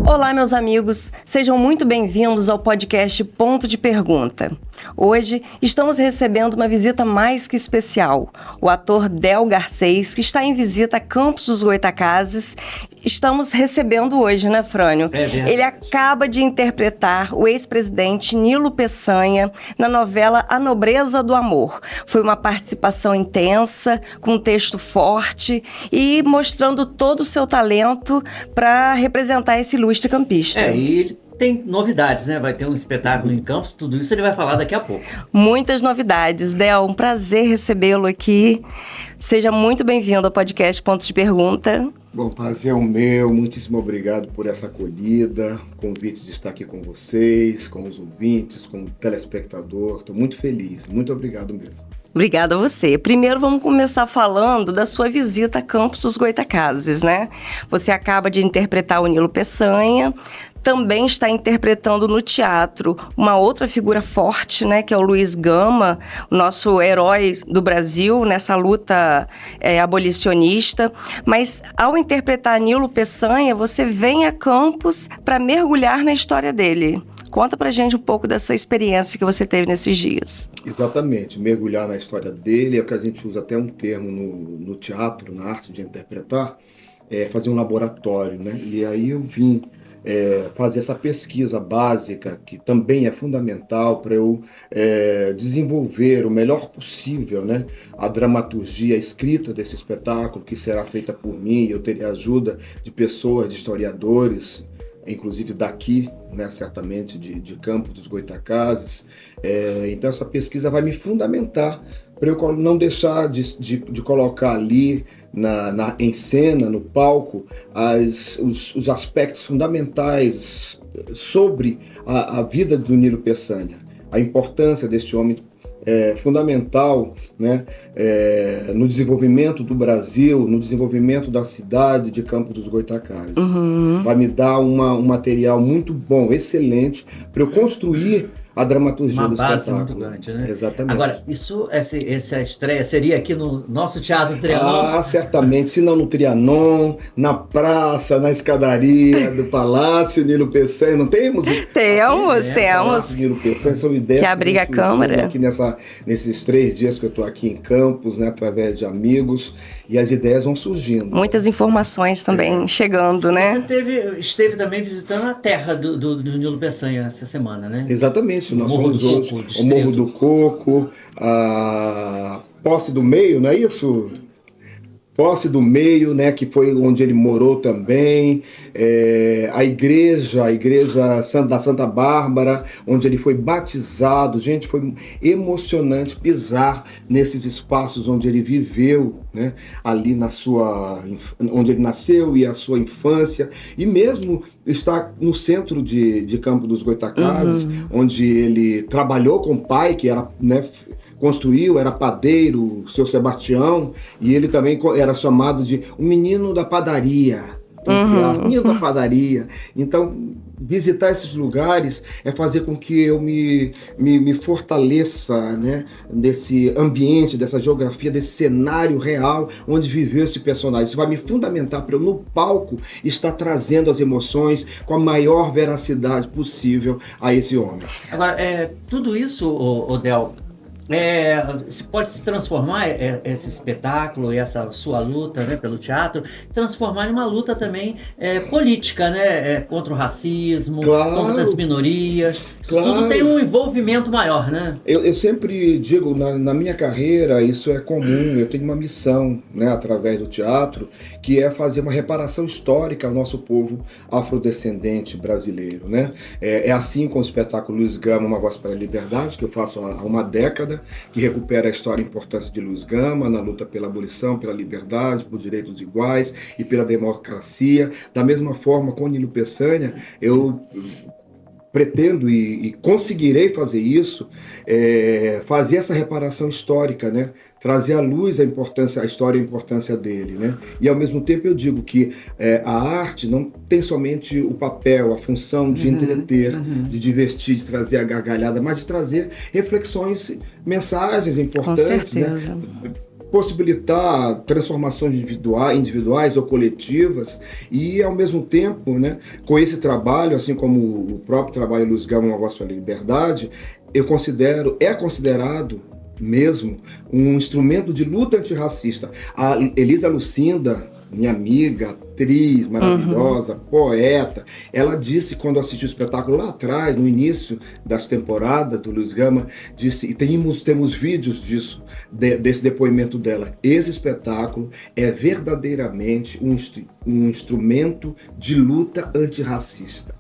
Olá, meus amigos, sejam muito bem-vindos ao podcast Ponto de Pergunta. Hoje estamos recebendo uma visita mais que especial, o ator Del Garcês, que está em visita a Campos dos Goytacazes. Estamos recebendo hoje, né, Frânio? Ele acaba de interpretar o ex-presidente Nilo Peçanha na novela A Nobreza do Amor. Foi uma participação intensa, com um texto forte e mostrando todo o seu talento para representar esse ilustre campista. E ele tem novidades, né? Vai ter um espetáculo em Campos, tudo isso ele vai falar daqui a pouco. Muitas novidades. Del, um prazer recebê-lo aqui. Seja muito bem-vindo ao podcast Ponto de Pergunta. Bom, prazer é o meu, muitíssimo obrigado por essa acolhida, convite de estar aqui com vocês, com os ouvintes, com o telespectador. Estou muito feliz, muito obrigado mesmo. Obrigada a você. Primeiro vamos começar falando da sua visita a Campos dos Goytacazes, né? Você acaba de interpretar o Nilo Peçanha, também está interpretando no teatro uma outra figura forte, né, que é o Luiz Gama, o nosso herói do Brasil nessa luta abolicionista. Mas ao interpretar Nilo Peçanha, você vem a Campos para mergulhar na história dele. Conta pra gente um pouco dessa experiência que você teve nesses dias. Exatamente, mergulhar na história dele, é o que a gente usa até um termo no teatro, na arte de interpretar, é fazer um laboratório, né? E aí eu vim fazer essa pesquisa básica, que também é fundamental para eu desenvolver o melhor possível, né, a dramaturgia, a escrita desse espetáculo, que será feita por mim. Eu terei a ajuda de pessoas, de historiadores, inclusive daqui, né, certamente de Campos dos Goytacazes. Então essa pesquisa vai me fundamentar para eu não deixar de colocar ali em cena, no palco, os aspectos fundamentais sobre a vida do Nilo Peçanha, a importância deste homem fundamental, né, no desenvolvimento do Brasil, no desenvolvimento da cidade de Campos dos Goytacazes. Vai me dar um material muito bom, excelente, para eu construir a dramaturgia do espetáculo. Uma base muito grande, né? Exatamente. Agora, essa estreia seria aqui no nosso Teatro Trianon? Certamente, se não no Trianon, na praça, na escadaria do Palácio Nilo Peçanha, não temos? Temos. Palácio Nilo Peçanha, são ideias que abriga a Câmara. Aqui nesses 3 dias que eu estou aqui em Campos, né, através de amigos, e as ideias vão surgindo. Muitas informações também chegando, né? Você esteve também visitando a terra do Nilo Peçanha essa semana, né? Exatamente. Nós fomos hoje ao Morro do Coco, a Posse do Meio, não é isso? Posse do Meio, né, que foi onde ele morou também, a igreja da Santa Bárbara, onde ele foi batizado. Gente, foi emocionante pisar nesses espaços onde ele viveu, né, ali onde ele nasceu e a sua infância, e mesmo estar no centro de Campos dos Goytacazes, onde ele trabalhou com o pai, que era, né, construiu, era padeiro, seu Sebastião, e ele também era chamado de o menino da padaria. Menino da padaria. Então, visitar esses lugares é fazer com que eu me fortaleça, né, desse ambiente, dessa geografia, desse cenário real onde viveu esse personagem. Isso vai me fundamentar para eu, no palco, estar trazendo as emoções com a maior veracidade possível a esse homem. Agora, tudo isso, Del, se pode se transformar esse espetáculo e essa sua luta, né, pelo teatro, transformar em uma luta também política, né, contra o racismo, contra as minorias. Isso tudo tem um envolvimento maior, né? Eu sempre digo, na minha carreira, isso é comum. Eu tenho uma missão, né, através do teatro, que é fazer uma reparação histórica ao nosso povo afrodescendente brasileiro, né? É assim com o espetáculo Luiz Gama, Uma Voz para a Liberdade, que eu faço há uma década, que recupera a história e a importância de Luiz Gama na luta pela abolição, pela liberdade, por direitos iguais e pela democracia. Da mesma forma, com Nilo Peçanha, eu pretendo e conseguirei fazer isso, fazer essa reparação histórica, né? Trazer à luz a história e a importância dele, né? E ao mesmo tempo eu digo que a arte não tem somente o papel, a função de entreter, de divertir, de trazer a gargalhada, mas de trazer reflexões, mensagens importantes, né? possibilitar transformações individuais ou coletivas e, ao mesmo tempo, né, com esse trabalho, assim como o próprio trabalho Luiz Gama, Uma Voz pela Liberdade, é considerado mesmo um instrumento de luta antirracista. A Elisa Lucinda, minha amiga, atriz maravilhosa, poeta, ela disse quando assistiu o espetáculo lá atrás, no início das temporadas do Luiz Gama, disse, e temos vídeos disso, desse depoimento dela, esse espetáculo é verdadeiramente um instrumento de luta antirracista.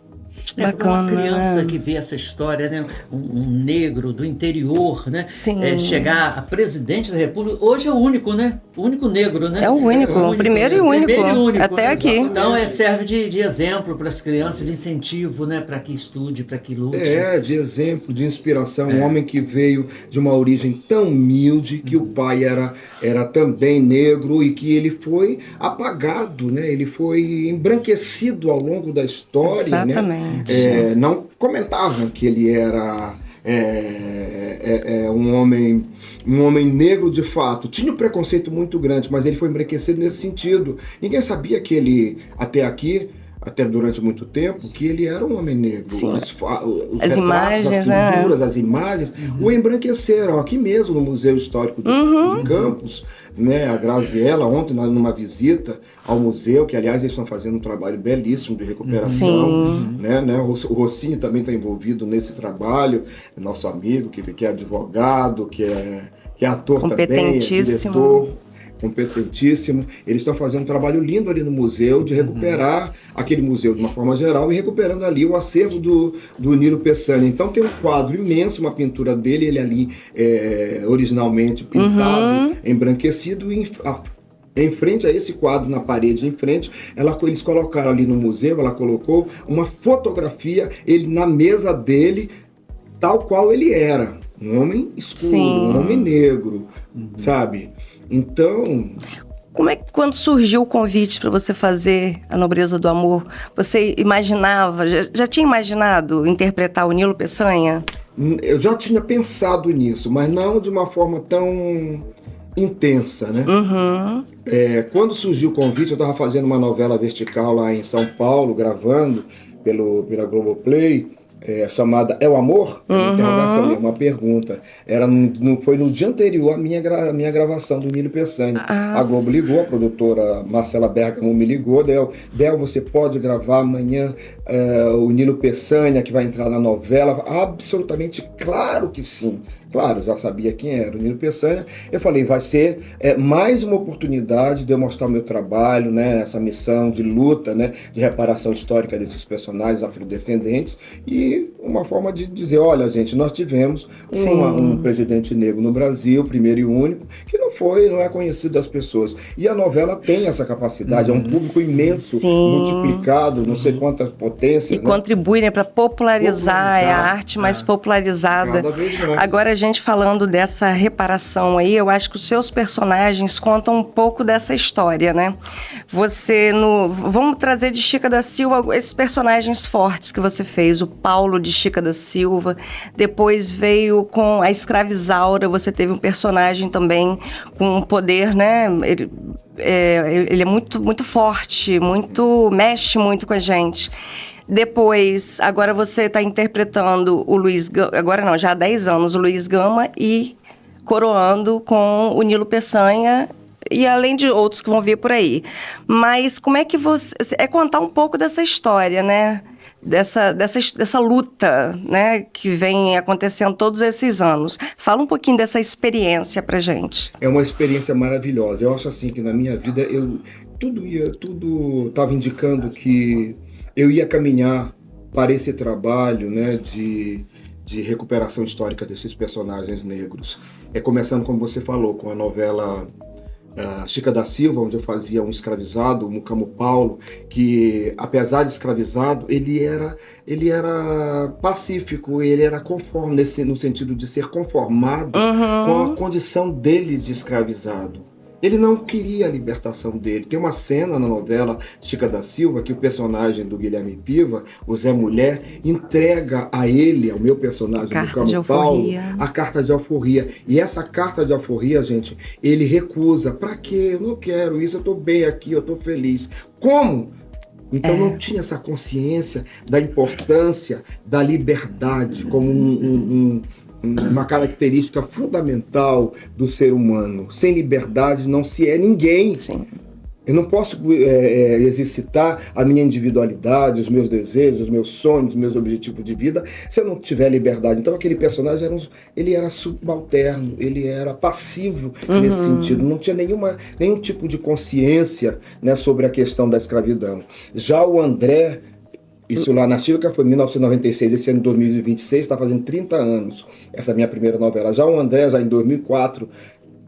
Uma criança que vê essa história, né? Um negro do interior, né? Chegar a presidente da República, hoje é o único, né? O único negro, né? É o único, o primeiro e único, até aqui. Então serve de exemplo para as crianças, de incentivo, né? Para que estude, para que lute. De exemplo, de inspiração, um homem que veio de uma origem tão humilde, que o pai era também negro e que ele foi apagado, né? Ele foi embranquecido ao longo da história. Exatamente. Né? Não comentavam que ele era um homem negro de fato. Tinha um preconceito muito grande, mas ele foi embranquecido nesse sentido. Ninguém sabia que ele, até durante muito tempo, que ele era um homem negro. As imagens, as pinturas, as imagens, o embranqueceram. Aqui mesmo no Museu Histórico de Campos, né, a Graziella, ontem, numa visita ao museu, que aliás eles estão fazendo um trabalho belíssimo de recuperação. Né? O Rossini também está envolvido nesse trabalho, nosso amigo, que é advogado, que é ator também, é diretor. Competentíssimo. Eles estão fazendo um trabalho lindo ali no museu de recuperar aquele museu de uma forma geral e recuperando ali o acervo do Nilo Peçanha. Então tem um quadro imenso, uma pintura dele, ele ali originalmente pintado, embranquecido, em frente a esse quadro, na parede em frente, eles colocaram ali no museu, ela colocou uma fotografia, ele na mesa dele, tal qual ele era. Um homem escuro, um homem negro, sabe? Então... Como é que quando surgiu o convite para você fazer A Nobreza do Amor, você imaginava, já tinha imaginado interpretar o Nilo Peçanha? Eu já tinha pensado nisso, mas não de uma forma tão intensa, né? Quando surgiu o convite, eu estava fazendo uma novela vertical lá em São Paulo, gravando pela Globoplay, chamada É o Amor? Interrogação, uma pergunta. Foi no dia anterior à minha gravação do Nilo Peçanha. A Globo ligou, a produtora Marcela Bergamo me ligou, Del, você pode gravar amanhã o Nilo Peçanha, que vai entrar na novela? Absolutamente claro que sim. Claro, já sabia quem era o Nilo Peçanha. Eu falei, vai ser mais uma oportunidade de eu mostrar o meu trabalho, né, essa missão de luta, né, de reparação histórica desses personagens afrodescendentes, e uma forma de dizer, olha, gente, nós tivemos um presidente negro no Brasil, primeiro e único, que não é conhecido das pessoas. E a novela tem essa capacidade, é um público imenso, multiplicado, não sei quantas potências. E contribui, né, para popularizar a arte mais popularizada. Cada vez mais. Agora, a gente falando dessa reparação aí, eu acho que os seus personagens contam um pouco dessa história, né? Vamos trazer de Chica da Silva esses personagens fortes que você fez, o Paulo de Chica da Silva, depois veio com a Escravizaura, você teve um personagem também com poder, né? Ele é muito, muito forte, mexe muito com a gente. Depois, agora você está interpretando o Luiz Gama, agora não, já há 10 anos, o Luiz Gama, e coroando com o Nilo Peçanha, e além de outros que vão vir por aí. Mas como é que você... É contar um pouco dessa história, né? Dessa luta, né, que vem acontecendo todos esses anos. Fala um pouquinho dessa experiência pra gente. É uma experiência maravilhosa. Eu acho assim que na minha vida tudo estava indicando que eu ia caminhar para esse trabalho, né, de recuperação histórica desses personagens negros. Começando, como você falou, com a novela Chica da Silva, onde eu fazia um escravizado, o Mucamo Paulo, que apesar de escravizado, ele era pacífico, ele era conforme, no sentido de ser conformado com a condição dele de escravizado. Ele não queria a libertação dele. Tem uma cena na novela Chica da Silva que o personagem do Guilherme Piva, o Zé Mulher, entrega a ele, ao meu personagem do Camo Paulo, a carta de alforria. E essa carta de alforria, gente, ele recusa. Pra quê? Eu não quero isso, eu tô bem aqui, eu tô feliz. Como? Então não tinha essa consciência da importância da liberdade como uma característica fundamental do ser humano. Sem liberdade não se é ninguém. Sim. Eu não posso exercitar a minha individualidade, os meus desejos, os meus sonhos, os meus objetivos de vida, se eu não tiver liberdade. Então aquele personagem ele era subalterno, ele era passivo nesse sentido. Não tinha nenhum tipo de consciência, né, sobre a questão da escravidão. Já o André, isso lá na Chica foi em 1996, esse ano 2026, está fazendo 30 anos, essa minha primeira novela. Já o André, já em 2004,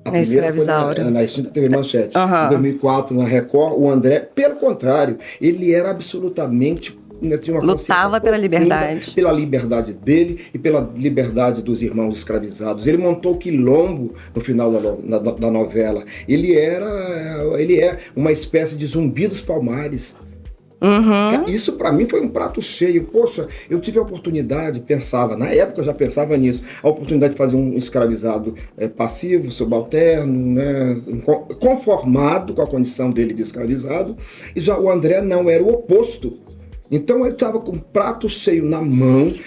a primeira foi na extinta TV Manchete. Em 2004, na Record, o André, pelo contrário, ele era absolutamente... Tinha uma lutava pela liberdade. Pela liberdade dele e pela liberdade dos irmãos escravizados. Ele montou o quilombo no final da novela. Ele é uma espécie de Zumbi dos Palmares. Isso para mim foi um prato cheio. Poxa, eu tive a oportunidade, na época eu já pensava nisso, a oportunidade de fazer um escravizado passivo, subalterno, né, conformado com a condição dele de escravizado, e já o André não, era o oposto. Então eu estava com um prato cheio na mão de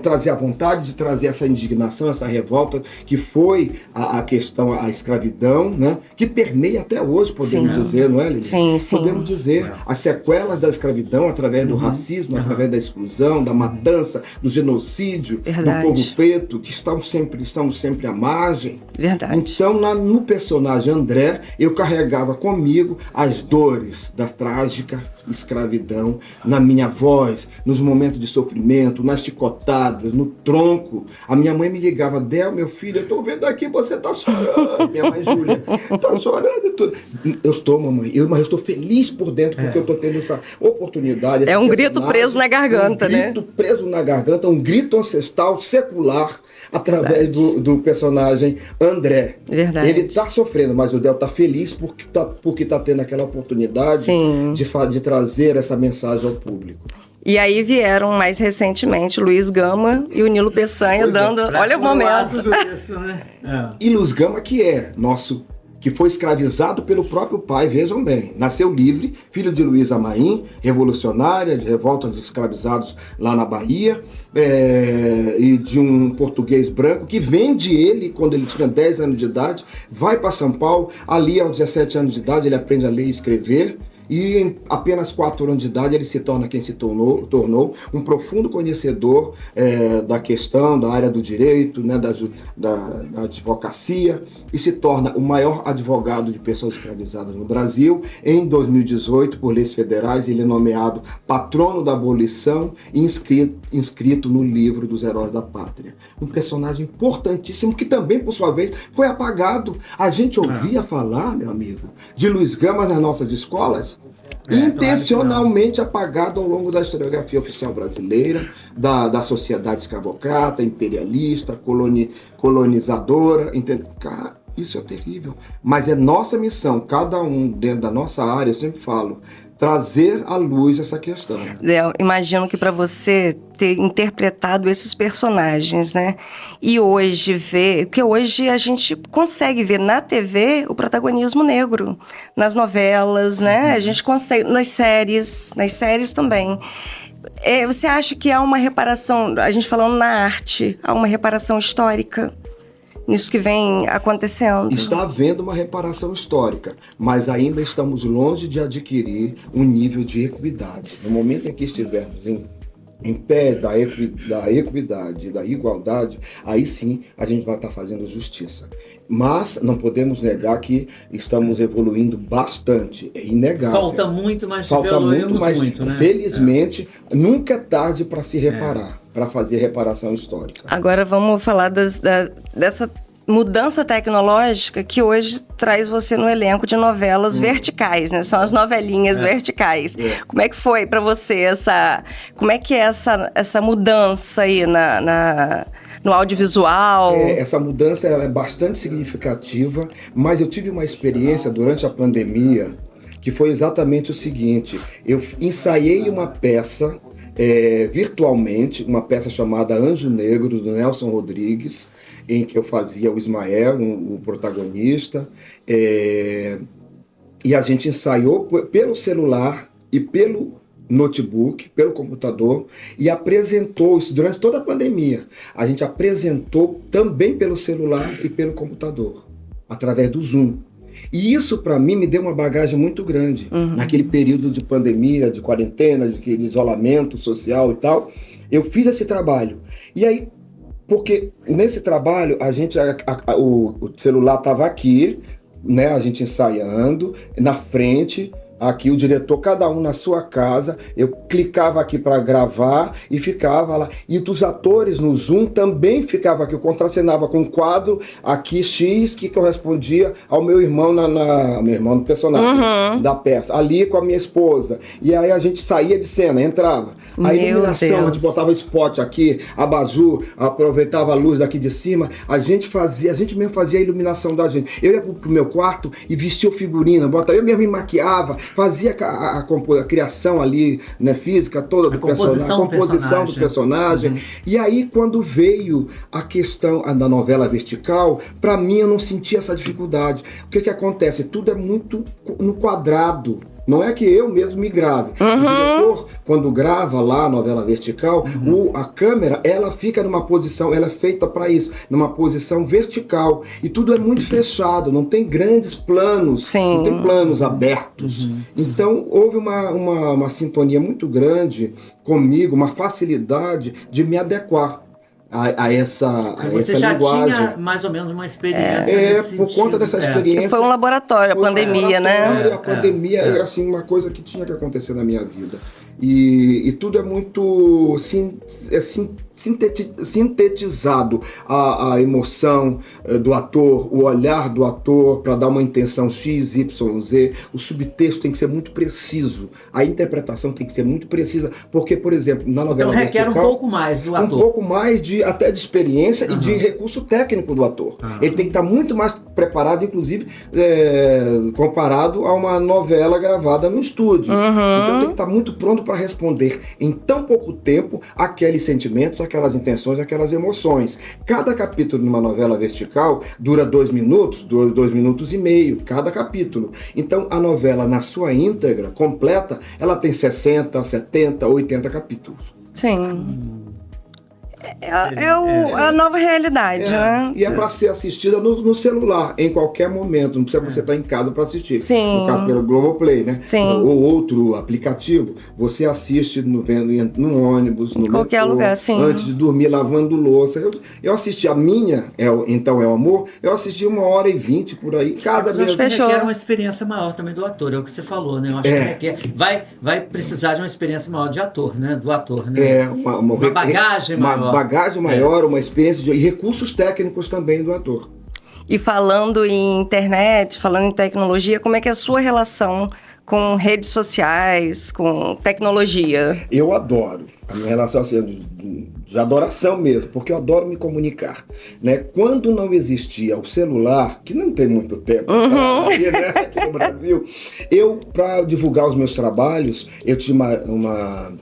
trazer a vontade, de trazer essa indignação, essa revolta, que foi a questão, a escravidão, né? Que permeia até hoje, podemos dizer, não é, Lili? Sim. Podemos dizer as sequelas da escravidão através do racismo, através da exclusão, da matança, do genocídio, do povo preto, que estamos sempre à margem. Verdade. Então, no personagem André, eu carregava comigo as dores da trágica escravidão na minha voz, nos momentos de sofrimento, nas chicotadas, no tronco. A minha mãe me ligava: Del, meu filho, eu tô vendo aqui, você tá chorando. Minha mãe Júlia, tá chorando e tudo. Eu estou, mamãe, mas eu estou feliz por dentro porque eu tô tendo essa oportunidade. É um grito preso na garganta, né? Um grito preso na garganta, um grito ancestral, secular, através do personagem André. Verdade. Ele tá sofrendo, mas o Del tá feliz porque tá tendo aquela oportunidade de trazer essa mensagem ao público. E aí vieram mais recentemente Luiz Gama e o Nilo Peçanha dando... Olha o momento. Isso, né? E Luiz Gama, que foi escravizado pelo próprio pai, vejam bem, nasceu livre, filho de Luísa Maim, revolucionária, de revolta dos escravizados lá na Bahia, e de um português branco que vende ele quando ele tinha 10 anos de idade, vai para São Paulo, ali aos 17 anos de idade ele aprende a ler e escrever, e em apenas 4 anos de idade ele se torna quem se tornou um profundo conhecedor da questão, da área do direito, né, da advocacia, e se torna o maior advogado de pessoas escravizadas no Brasil. Em 2018, por leis federais, ele é nomeado patrono da abolição e inscrito no livro dos Heróis da Pátria. Um personagem importantíssimo que também, por sua vez, foi apagado. A gente ouvia falar, meu amigo, de Luiz Gama nas nossas escolas, intencionalmente apagado ao longo da historiografia oficial brasileira, da sociedade escravocrata, imperialista, colonizadora. Cara, isso é terrível. Mas é nossa missão, cada um dentro da nossa área, eu sempre falo, trazer à luz essa questão. Del, imagino que para você ter interpretado esses personagens, né? E hoje porque hoje a gente consegue ver na TV o protagonismo negro, nas novelas, né? A gente consegue, nas séries também. Você acha que há uma reparação, a gente falando na arte, há uma reparação histórica nisso que vem acontecendo? Está havendo uma reparação histórica, mas ainda estamos longe de adquirir um nível de equidade. No momento em que estivermos em pé da equidade, da igualdade, aí sim a gente vai estar fazendo justiça. Mas não podemos negar que estamos evoluindo bastante, é inegável. Falta muito, mas evoluímos muito, né? Felizmente, nunca é tarde para se reparar, para fazer reparação histórica. Agora vamos falar dessa mudança tecnológica que hoje traz você no elenco de novelas verticais, né? São as novelinhas verticais. Como é que foi para você como é que é essa mudança aí no audiovisual? Essa mudança ela é bastante significativa, mas eu tive uma experiência durante a pandemia que foi exatamente o seguinte: eu ensaiei uma peça virtualmente, uma peça chamada Anjo Negro, do Nelson Rodrigues, em que eu fazia o Ismael, o protagonista, e a gente ensaiou pelo celular e pelo notebook, pelo computador, e apresentou isso durante toda a pandemia. A gente apresentou também pelo celular e pelo computador, através do Zoom. E isso, para mim, me deu uma bagagem muito grande. Naquele período de pandemia, de quarentena, de isolamento social e tal, eu fiz esse trabalho. E aí, porque nesse trabalho, o celular estava aqui, né, a gente ensaiando, na frente, aqui o diretor, cada um na sua casa, eu clicava aqui para gravar e ficava lá. E dos atores no Zoom também ficava aqui, eu contracenava com um quadro aqui X que correspondia ao meu irmão, meu irmão no personagem da peça, ali com a minha esposa. E aí a gente saía de cena, entrava. A iluminação, a gente botava spot aqui, abajur, aproveitava a luz daqui de cima, a gente mesmo fazia a iluminação da gente. Eu ia pro meu quarto e vestia o figurino, eu mesmo me maquiava, fazia a criação ali, né, física toda do personagem, a composição do personagem. E aí, quando veio a questão da novela vertical, para mim eu não sentia essa dificuldade. O que acontece? Tudo é muito no quadrado. Não é que eu mesmo me grave. O diretor, quando grava lá a novela vertical, a câmera, ela fica numa posição, ela é feita para isso, numa posição vertical. E tudo é muito fechado, não tem grandes planos, não tem planos abertos. Então, houve uma sintonia muito grande comigo, uma facilidade de me adequar a essa Você já linguagem. Tinha mais ou menos uma experiência por conta dessa experiência. Foi um laboratório, a pandemia, né? A pandemia é assim, uma coisa que tinha que acontecer na minha vida. E tudo é muito sintetizado, a emoção do ator, o olhar do ator para dar uma intenção X, Y, Z. O subtexto tem que ser muito preciso, a interpretação tem que ser muito precisa, porque, por exemplo, na novela vertical, requer um pouco mais do ator. Um pouco mais até de experiência e de recurso técnico do ator. Ele tem que estar muito mais preparado, inclusive, comparado a uma novela gravada no estúdio. Então tem que estar muito pronto para responder em tão pouco tempo aqueles sentimentos, aquelas intenções, aquelas emoções. Cada capítulo de uma novela vertical dura 2 minutos, 2 minutos e meio, cada capítulo. Então a novela, na sua íntegra, completa, ela tem 60, 70, 80 capítulos. Sim. É a nova realidade, né? E é para ser assistida no celular, em qualquer momento. Não precisa você estar em casa para assistir. Sim. No caso, pelo Globoplay, né? Sim. Ou outro aplicativo. Você assiste no ônibus, no qualquer metrô, lugar, sim. antes de dormir, lavando louça. Eu assisti a minha, Então é o Amor, eu assisti 1h20 por aí, em casa mesmo. Acho que requer uma experiência maior também do ator, é o que você falou, né? Eu acho que vai precisar de uma experiência maior de ator, né? Do ator, né? Uma bagagem maior. Uma bagagem maior, uma experiência e recursos técnicos também do ator. E falando em internet, falando em tecnologia, como é que é a sua relação com redes sociais, com tecnologia? Eu adoro. A minha relação assim, de adoração mesmo, porque eu adoro me comunicar, né? Quando não existia o celular, que não tem muito tempo aqui no Brasil, para divulgar os meus trabalhos, eu tinha uma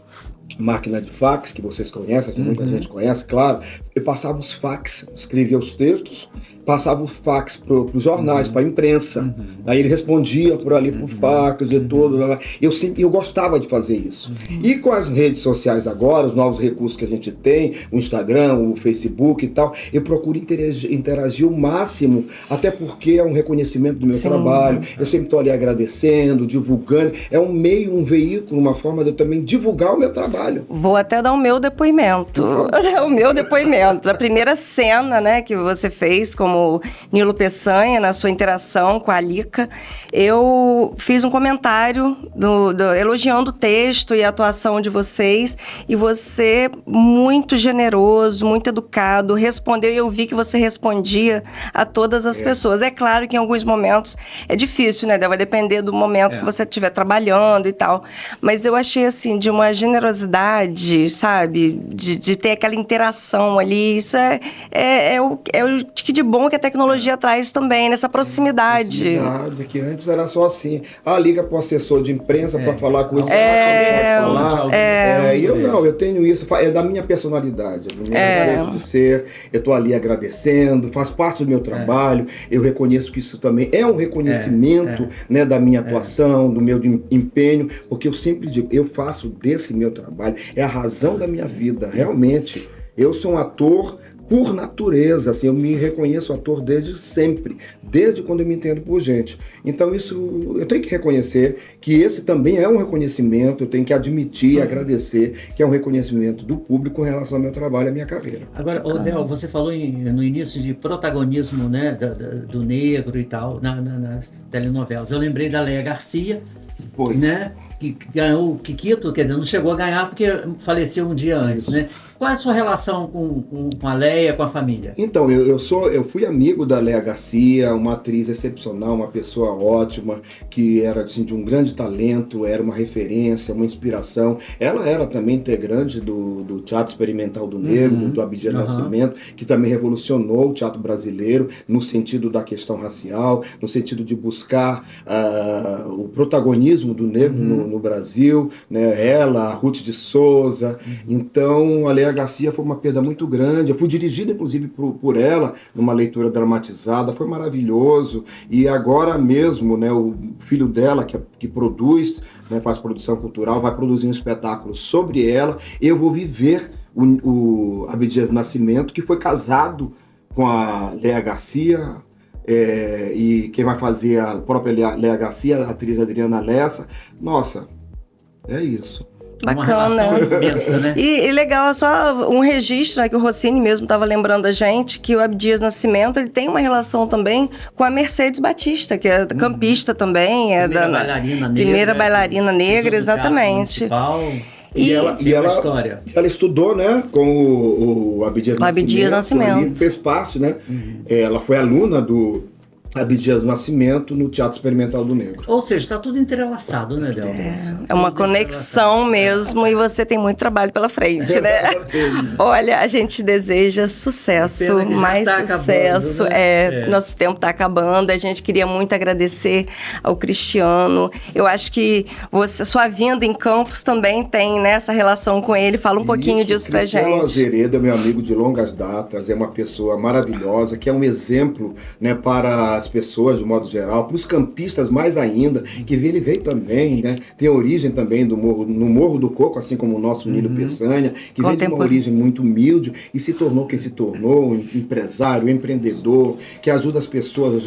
máquina de fax, que vocês conhecem, muita gente conhece, claro. Eu passava os fax, escrevia os textos, passava o fax para os jornais, para a imprensa. Aí ele respondia por ali por fax e tudo. Eu gostava de fazer isso. E com as redes sociais agora, os novos recursos que a gente tem, o Instagram, o Facebook e tal, eu procuro interagir o máximo, até porque é um reconhecimento do meu trabalho. Eu sempre estou ali agradecendo, divulgando. É um meio, um veículo, uma forma de eu também divulgar o meu trabalho. Vou até dar o meu depoimento. O meu depoimento. A primeira cena, né, que você fez como como Nilo Peçanha, na sua interação com a Alica, eu fiz um comentário elogiando o texto e a atuação de vocês, e você, muito generoso, muito educado, respondeu, e eu vi que você respondia a todas as pessoas. É claro que em alguns momentos é difícil, né? Vai depender do momento que você estiver trabalhando e tal, mas eu achei, assim, de uma generosidade, sabe? De ter aquela interação ali, isso é o que de bom que a tecnologia traz também, nessa proximidade. Que antes era só assim, liga para o assessor de imprensa para falar com esse eu tenho isso, é da minha personalidade, do meu jeito de ser, eu estou ali agradecendo, faz parte do meu trabalho, eu reconheço que isso também é um reconhecimento né, da minha atuação, do meu empenho, porque eu sempre digo, eu faço desse meu trabalho, é a razão da minha vida, realmente. Eu sou um ator por natureza, assim, eu me reconheço ator desde sempre, desde quando eu me entendo por gente. Então isso, eu tenho que reconhecer que esse também é um reconhecimento, eu tenho que admitir e agradecer que é um reconhecimento do público em relação ao meu trabalho e à minha carreira. Agora, Del, você falou no início de protagonismo, né, do negro e tal, nas telenovelas. Eu lembrei da Léa Garcia, né? Que ganhou o Kikito, quer dizer, não chegou a ganhar porque faleceu um dia antes, né? Qual é a sua relação com a Léa, com a família? Então, eu fui amigo da Léa Garcia, uma atriz excepcional, uma pessoa ótima, que era assim, de um grande talento, era uma referência, uma inspiração. Ela era também integrante do Teatro Experimental do Negro, do Abdias Nascimento, que também revolucionou o teatro brasileiro no sentido da questão racial, no sentido de buscar o protagonismo do negro no Brasil, né? Ela, a Ruth de Souza. Então, a Léa Garcia foi uma perda muito grande. Eu fui dirigido, inclusive, por ela, numa leitura dramatizada. Foi maravilhoso. E agora mesmo, né, o filho dela, que produz, né, faz produção cultural, vai produzir um espetáculo sobre ela. Eu vou viver o Abdias Nascimento, que foi casado com a Léa Garcia. E quem vai fazer a própria Léa Garcia, a atriz Adriana Lessa. Nossa, é isso. Bacana. Imensa, né? E legal, só um registro, né, que o Rossini mesmo estava lembrando a gente, que o Abdias Nascimento, ele tem uma relação também com a Mercedes Batista, que é campista também, primeira bailarina negra, exatamente. E ela estudou, né, com o Abdias Nascimento. Ali fez parte, né? Ela foi aluna do Abdias Nascimento no Teatro Experimental do Negro. Ou seja, está tudo entrelaçado, né, Del? É uma conexão mesmo, e você tem muito trabalho pela frente, né? Olha, a gente deseja sucesso, mais sucesso. Acabando, né? Nosso tempo está acabando, a gente queria muito agradecer ao Cristiano. Eu acho que sua vinda em Campos também tem, né, essa relação com ele. Fala um pouquinho disso pra gente. Cristiano Azeredo é meu amigo de longas datas, é uma pessoa maravilhosa, que é um exemplo, né, para as pessoas de modo geral, para os campistas mais ainda, que ele veio também, né? Tem origem também no Morro do Coco, assim como o nosso Nilo Peçanha, que veio de uma origem muito humilde e se tornou quem se tornou, um empresário, empreendedor, que ajuda as pessoas,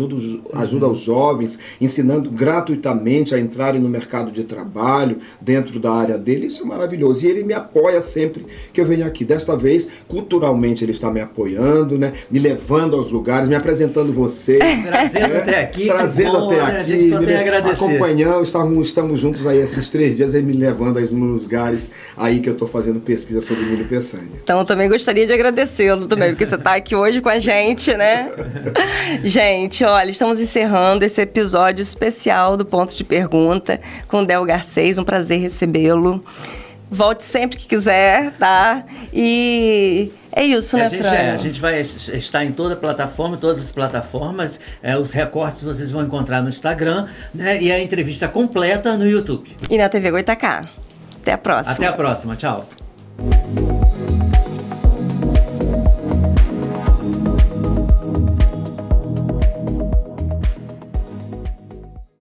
ajuda os jovens, ensinando gratuitamente a entrarem no mercado de trabalho dentro da área dele. Isso é maravilhoso. E ele me apoia sempre que eu venho aqui. Desta vez, culturalmente, ele está me apoiando, né? Me levando aos lugares, me apresentando vocês. Trazendo até aqui. Trazendo até aqui, acompanhando, estamos juntos aí esses 3 dias, aí me levando aí nos lugares aí que eu estou fazendo pesquisa sobre Nilo Peçanha. Então, eu também gostaria de agradecê-lo também, porque você está aqui hoje com a gente, né? Gente, olha, estamos encerrando esse episódio especial do Ponto de Pergunta com Del Garcês, um prazer recebê-lo. Volte sempre que quiser, tá? E é isso, né, Fran? A gente vai estar em todas as plataformas. Os recortes vocês vão encontrar no Instagram, né? E a entrevista completa no YouTube. E na TV Goitacá. Até a próxima. Até a próxima. Tchau.